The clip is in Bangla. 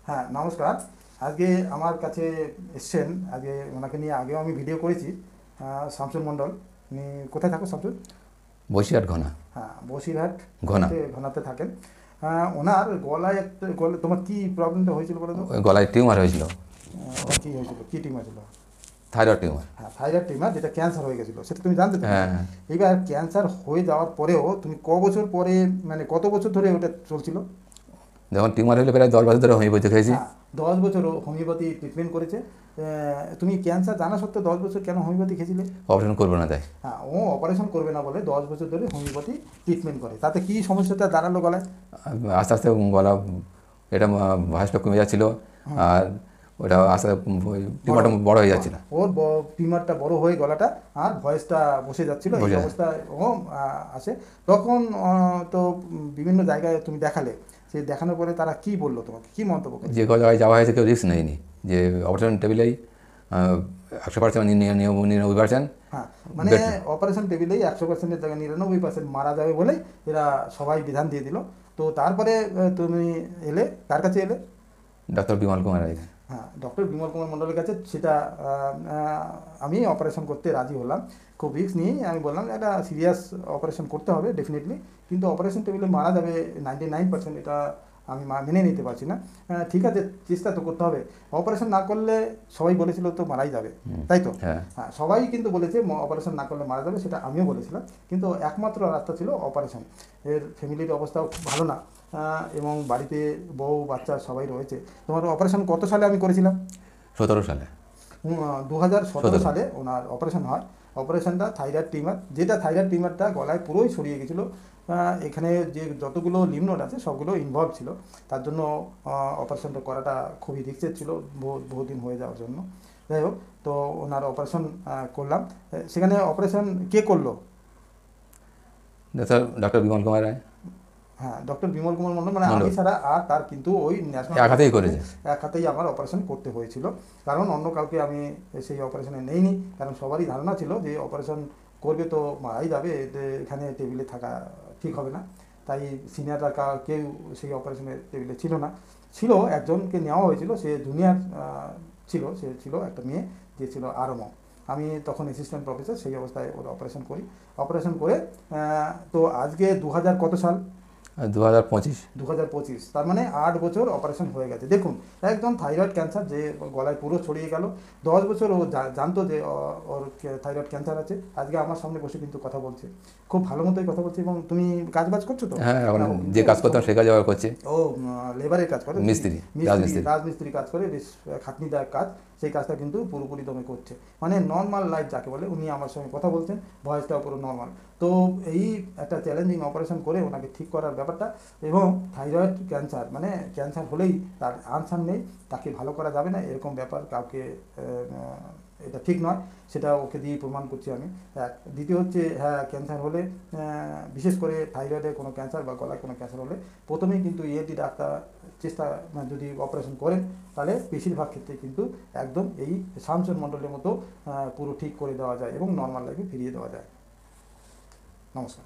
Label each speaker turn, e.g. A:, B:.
A: হ্যাঁ নমস্কার। আজকে আমার কাছে এসছেন, আজকে ওনাকে নিয়ে আগেও আমি ভিডিও করেছি। শামসুর মণ্ডল, উনি কোথায় থাকো শামসুর?
B: বসিরহাট ঘনা।
A: হ্যাঁ বসিরহাট
B: ঘনা।
A: ঘনাতে থাকেন। ওনার গলায় একটা তোমার কী প্রবলেমটা হয়েছিল বলে তো?
B: ওই গলায় টিউমার হয়েছিল।
A: কী হয়েছিল, কী টিউমার ছিল?
B: Thyroid tumour.
A: হ্যাঁ থাইরয়েড টিউমার, যেটা ক্যান্সার হয়ে গেছিলো, সেটা তুমি জানতে তো?
B: হ্যাঁ, হ্যাঁ।
A: এবার ক্যান্সার হয়ে যাওয়ার পরেও তুমি ক বছর পরে, মানে কত বছর ধরে ওটা চলছিল?
B: যখন টিউমার হলে প্রায় 10 বছর ধরে হোমিওপ্যাথি খেয়েছি।
A: হ্যাঁ 10 বছর হোমিওপ্যাথি ট্রিটমেন্ট করেছে। তুমি ক্যান্সার জানা সত্ত্বেও 10 বছর কেন হোমিওপ্যাথি খেয়েছিলে?
B: অপারেশন করবো না তাই।
A: হ্যাঁ ও অপারেশন করবে না বলে 10 বছর ধরে হোমিওপ্যাথি ট্রিটমেন্ট করে। তাতে কি সমস্যাটা দাঁড়ালো গলায়?
B: আস্তে আস্তে গলা, এটা ভাঁজটা কমে যাচ্ছিল। আর ওটা আস্তে টিউমারটা বড় হয়ে যাচ্ছিল।
A: ওর টিউমারটা বড় হয়ে গলাটা আর ভয়েসটা বসে যাচ্ছিল, এই অবস্থায় ও আসে। তখন তো বিভিন্ন জায়গায় তুমি দেখালে, সেই দেখানোর পরে তারা কি বললো তোমাকে, কি মন্তব্য করলো?
B: যে জায়গায় যাওয়া হয়েছে কেউ রিস্ক নেয়নি, যে অপারেশন টেবিলেই 100% 99%।
A: হ্যাঁ মানে অপারেশন টেবিলেই 100%-এর জায়গায় 99% মারা যাবে বলেই এরা সবাই বিধান দিয়ে দিল। তো তারপরে তুমি এলে, কার কাছে এলে?
B: ডাক্তার বিমল কুমার রায়।
A: হ্যাঁ ডক্টর বিমল কুমার মণ্ডলের কাছে। সেটা আমি অপারেশন করতে রাজি হলাম, খুব রিস্ক নিয়েই। আমি বললাম একটা সিরিয়াস অপারেশন করতে হবে ডেফিনেটলি, কিন্তু অপারেশন টেবিলে মারা যাবে 99%, এটা আমি মেনে নিতে পারছি না। ঠিক আছে, চেষ্টা তো করতে হবে। অপারেশন না করলে সবাই বলেছিল তো মারাই যাবে, তাই তো?
B: হ্যাঁ।
A: হ্যাঁ সবাই কিন্তু বলেছে অপারেশন না করলে মারা যাবে, সেটা আমিও বলেছিলাম। কিন্তু একমাত্র রাস্তা ছিল অপারেশন। এর ফ্যামিলির অবস্থাও খুব ভালো না, এবং বাড়িতে বউ বাচ্চা সবাই রয়েছে। তোমার অপারেশন কত সালে আমি করেছিলাম?
B: 17 সালে।
A: 2017 সালে ওনার অপারেশন হয়। অপারেশনটা থাইরয়েড টিউমার, যেটা থাইরয়েড টিউমারটা গলায় পুরোই ছড়িয়ে গেছিলো। এখানে যে যতগুলো লিম্ফ নোড আছে সবগুলো ইনভলভ ছিল। তার জন্য অপারেশনটা করাটা খুবই রিস্কের ছিল, বহুদিন হয়ে যাওয়ার জন্য। যাই হোক, তো ওনার অপারেশন করলাম। সেখানে অপারেশন কে করলো?
B: ডাক্তার বিমল কুমার রায়।
A: হ্যাঁ ডক্টর বিমল কুমার মণ্ডল, মানে আমি ছাড়া আর তার কিন্তু ওই ন্যাশনাল
B: এক হাতেই করেছে।
A: এক হাতেই আমার অপারেশন করতে হয়েছিল। কারণ অন্য কাউকে আমি সেই অপারেশনে নেইনি, কারণ সবারই ধারণা ছিল যে অপারেশন করবে তো মারাই যাবে, এখানে টেবিলে থাকা ঠিক হবে না। তাই সিনিয়ররা কেউ সেই অপারেশনের টেবিলে ছিল না। ছিল একজনকে নেওয়া হয়েছিল, সে জুনিয়র ছিল, সে ছিল একটা মেয়ে, যে ছিল আরমো। আমি তখন অ্যাসিস্ট্যান্ট প্রফেসর, সেই অবস্থায় ওর অপারেশন করি। অপারেশন করে তো আজকে 2000 কত সাল?
B: 2025।
A: 2025, তার মানে 8 বছর অপারেশন হয়ে গেছে। দেখুন, একদম থাইরয়েড ক্যান্সার যে গলায় পুরো ছড়িয়ে গেল। 10 বছর ও জানতো যে ওর থাইরয়েড ক্যান্সার আছে। আজকে আমার সামনে বসে কিন্তু কথা বলছে, খুব ভালো মতোই কথা বলছে। এবং তুমি কাজ বাজ করছো তো?
B: হ্যাঁ, এখন যে কাজ করতাম সে কাজ আবার করছে।
A: ও লেবারের কাজ করে,
B: মিস্ত্রি,
A: রাজমিস্ত্রি কাজ করে, বেশ খাটনিদায়ক কাজ। সেই কাজটা কিন্তু পুরোপুরি দমে করছে, মানে নর্মাল লাইফ যাকে বলে। উনি আমার সঙ্গে কথা বলছেন, ভয়েসটাও পুরো নর্মাল। তো এই একটা চ্যালেঞ্জিং অপারেশন করে ওনাকে ঠিক করার ব্যাপারটা, এবং থাইরয়েড ক্যান্সার মানে ক্যান্সার হলেই তার আনসার নেই, তাকে ভালো করা যাবে না, এরকম ব্যাপার কাউকে এটা ঠিক নয়, সেটা ওকে দিয়ে প্রমাণ করছি আমি। দ্বিতীয় হচ্ছে, হ্যাঁ ক্যান্সার হলে, বিশেষ করে থাইরয়েডে কোনো ক্যান্সার বা গলায় কোনো ক্যান্সার হলে প্রথমেই কিন্তু ইএনটি ডাক্তার চেষ্টা, যদি অপারেশন করেন তাহলে বেশিরভাগ ক্ষেত্রে কিন্তু একদম এই শামসুর মণ্ডলের মতো পুরো ঠিক করে দেওয়া যায় এবং নর্মাল লাইফে ফিরিয়ে দেওয়া যায়। নমস্কার।